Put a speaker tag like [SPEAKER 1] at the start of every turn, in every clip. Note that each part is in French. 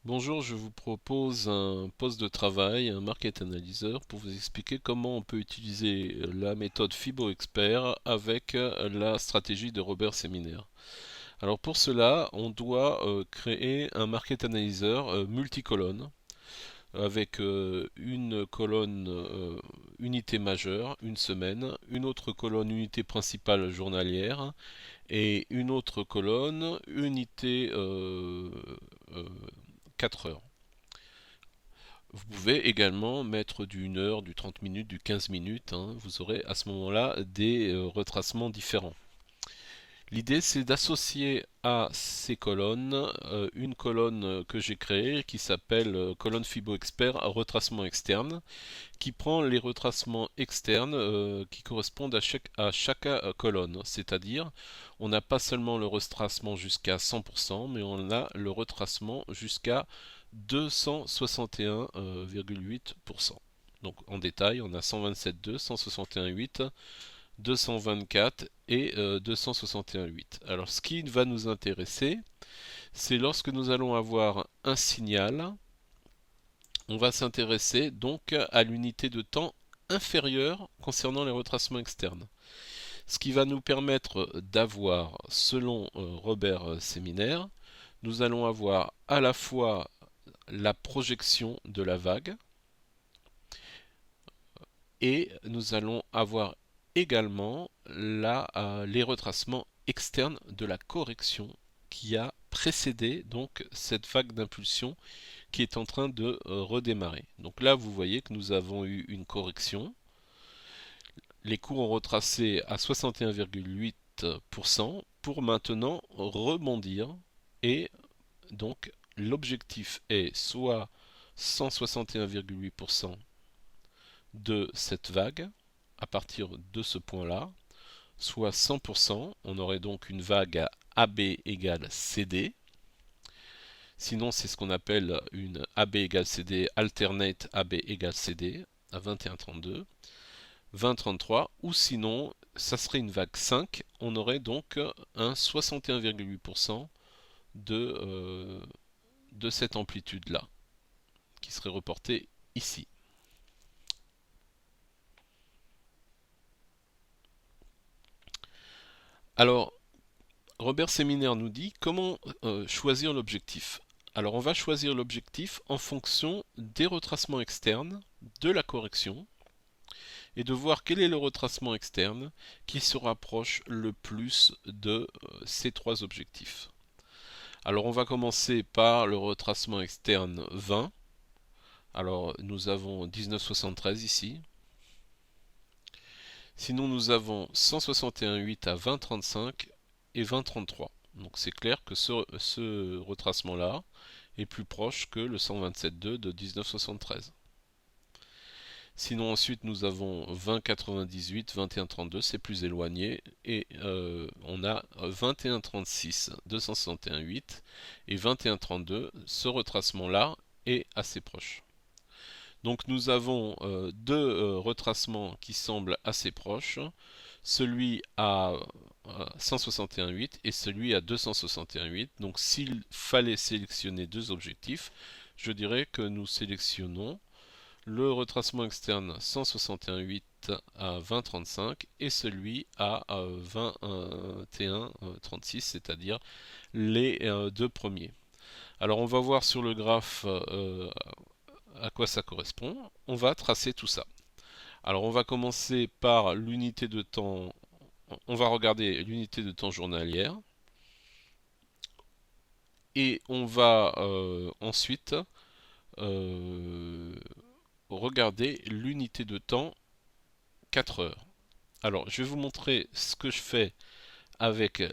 [SPEAKER 1] Bonjour, je vous propose un poste de travail, un market analyzer, pour vous expliquer comment on peut utiliser la méthode FIBO Expert avec la stratégie de Robert Seminaire. Alors pour cela, on doit créer un market analyzer multicolonne avec une colonne unité majeure, une semaine, une autre colonne unité principale journalière et une autre colonne unité euh, 4 heures. Vous pouvez également mettre du 1 heure, du 30 minutes, du 15 minutes, hein. Vous aurez à ce moment-là des retracements différents. L'idée, c'est d'associer à ces colonnes une colonne que j'ai créée qui s'appelle colonne Fibo Expert retracement externe, qui prend les retracements externes qui correspondent à chaque colonne. C'est-à-dire, on n'a pas seulement le retracement jusqu'à 100%, mais on a le retracement jusqu'à 261,8%. Donc en détail, on a 127,2, 161,8, 224 et 261,8. Alors ce qui va nous intéresser, c'est lorsque nous allons avoir un signal, on va s'intéresser donc à l'unité de temps inférieure concernant les retracements externes. Ce qui va nous permettre d'avoir, selon Robert Séminaire, nous allons avoir à la fois la projection de la vague et nous allons avoir également les retracements externes de la correction qui a précédé donc cette vague d'impulsion qui est en train de redémarrer. Donc là, vous voyez que nous avons eu une correction. Les cours ont retracé à 61,8% pour maintenant rebondir. Et donc, l'objectif est soit 161,8% de cette vague à partir de ce point-là, soit 100%. On aurait donc une vague à AB égale CD. Sinon, c'est ce qu'on appelle une AB égale CD, alternate AB égale CD à 21,32, 20,33, ou sinon, ça serait une vague 5. On aurait donc un 61,8% de cette amplitude-là, qui serait reportée ici. Alors, Robert Séminaire nous dit comment choisir l'objectif. Alors, on va choisir l'objectif en fonction des retracements externes, de la correction, et de voir quel est le retracement externe qui se rapproche le plus de ces trois objectifs. Alors on va commencer par le retracement externe 20. Alors nous avons 19,73 ici. Sinon nous avons 161,8 à 20,35 et 20,33. Donc c'est clair que ce retracement-là est plus proche que le 127,2 de 19,73. Sinon ensuite nous avons 20,98, 21,32, c'est plus éloigné. Et on a 21,36, 261,8 et 21,32. Ce retracement-là est assez proche. Donc nous avons deux retracements qui semblent assez proches. Celui à 161,8 et celui à 261,8. Donc s'il fallait sélectionner deux objectifs, je dirais que nous sélectionnons le retracement externe 161,8 à 20,35 et celui à 21,36, c'est-à-dire les deux premiers. Alors on va voir sur le graphe à quoi ça correspond. On va tracer tout ça. Alors on va commencer par l'unité de temps, on va regarder l'unité de temps journalière et on va ensuite euh, regarder l'unité de temps 4 heures. Alors, je vais vous montrer ce que je fais avec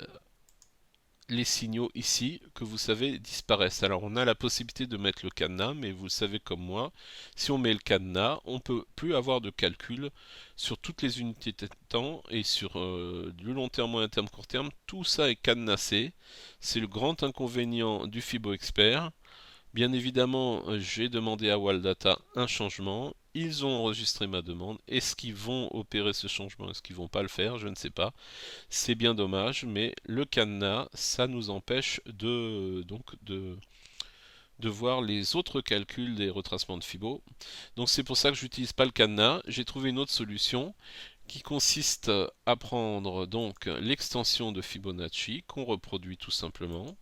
[SPEAKER 1] les signaux ici que vous savez disparaissent. Alors, on a la possibilité de mettre le cadenas, mais vous le savez comme moi, si on met le cadenas, on ne peut plus avoir de calcul sur toutes les unités de temps et sur du long terme, moyen terme, court terme. Tout ça est cadenassé. C'est le grand inconvénient du Fibo Expert. Bien évidemment, j'ai demandé à Waldata un changement. Ils ont enregistré ma demande. Est-ce qu'ils vont opérer ce changement? Est-ce qu'ils vont pas le faire? Je ne sais pas. C'est bien dommage, mais le cadenas, ça nous empêche de voir les autres calculs des retracements de Fibo. Donc c'est pour ça que j'utilise pas le cadenas. J'ai trouvé une autre solution qui consiste à prendre donc l'extension de Fibonacci qu'on reproduit tout simplement.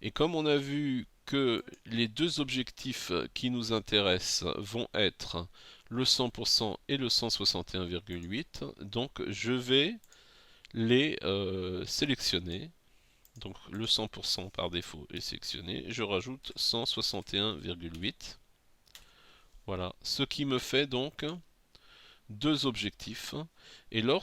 [SPEAKER 1] Et comme on a vu que les deux objectifs qui nous intéressent vont être le 100% et le 161,8, donc je vais les sélectionner. Donc le 100% par défaut est sélectionné. Je rajoute 161,8. Voilà, ce qui me fait donc deux objectifs. Et le,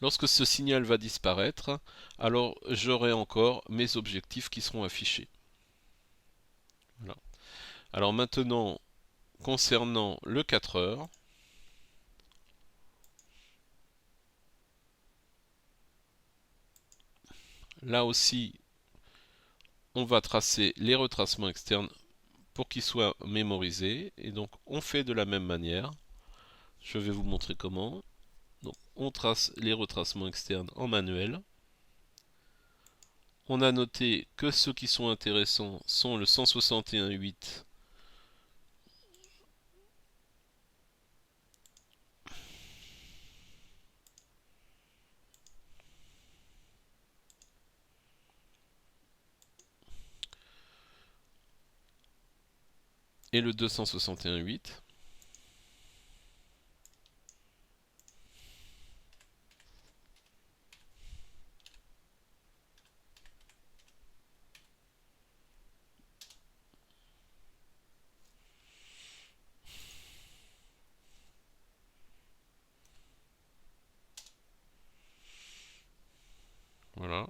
[SPEAKER 1] lorsque ce signal va disparaître, alors j'aurai encore mes objectifs qui seront affichés. Voilà. Alors maintenant, concernant le 4 heures, là aussi, on va tracer les retracements externes pour qu'ils soient mémorisés. Et donc, on fait de la même manière. Je vais vous montrer comment. Donc, on trace les retracements externes en manuel. On a noté que ceux qui sont intéressants sont le 161.8 et le 261.8. Voilà.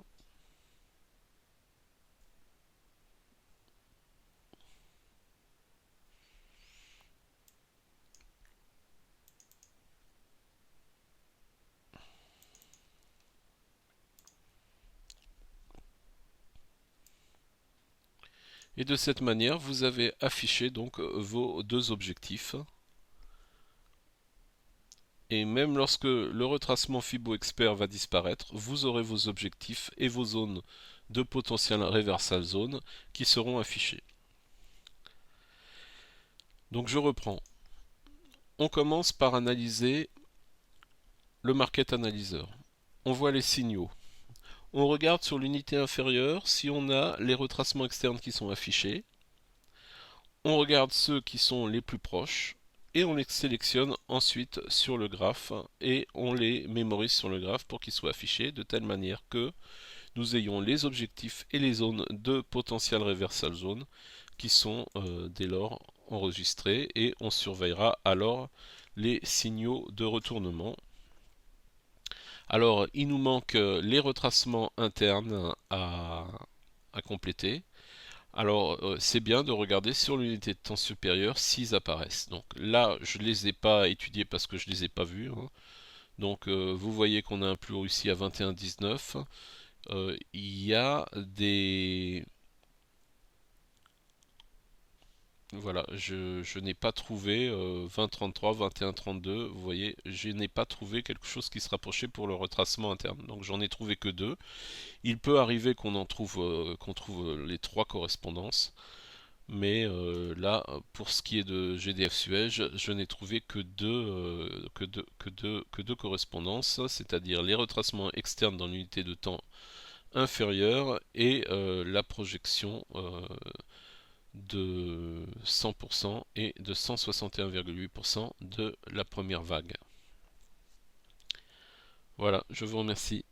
[SPEAKER 1] Et de cette manière, vous avez affiché donc vos deux objectifs. Et même lorsque le retracement Fibo Expert va disparaître, vous aurez vos objectifs et vos zones de potentiel reversal zone qui seront affichées. Donc je reprends. On commence par analyser le Market Analyzer. On voit les signaux. On regarde sur l'unité inférieure si on a les retracements externes qui sont affichés. On regarde ceux qui sont les plus proches et on les sélectionne ensuite sur le graphe et on les mémorise sur le graphe pour qu'ils soient affichés de telle manière que nous ayons les objectifs et les zones de potential reversal zone qui sont dès lors enregistrés et on surveillera alors les signaux de retournement. Alors il nous manque les retracements internes à compléter. Alors c'est bien de regarder sur l'unité de temps supérieure s'ils apparaissent. Donc là je ne les ai pas étudiés parce que je ne les ai pas vus, hein. Donc vous voyez qu'on a un plus haut ici à 21,19. Il y a des... Voilà, je n'ai pas trouvé 20,33, 21,32. Vous voyez, je n'ai pas trouvé quelque chose qui se rapprochait pour le retracement interne. Donc j'en ai trouvé que deux. Il peut arriver qu'on trouve les trois correspondances. Mais là, pour ce qui est de GDF Suez, je n'ai trouvé que deux correspondances, c'est-à-dire les retracements externes dans l'unité de temps inférieure et la projection de 100% et de 161,8% de la première vague. Voilà, je vous remercie.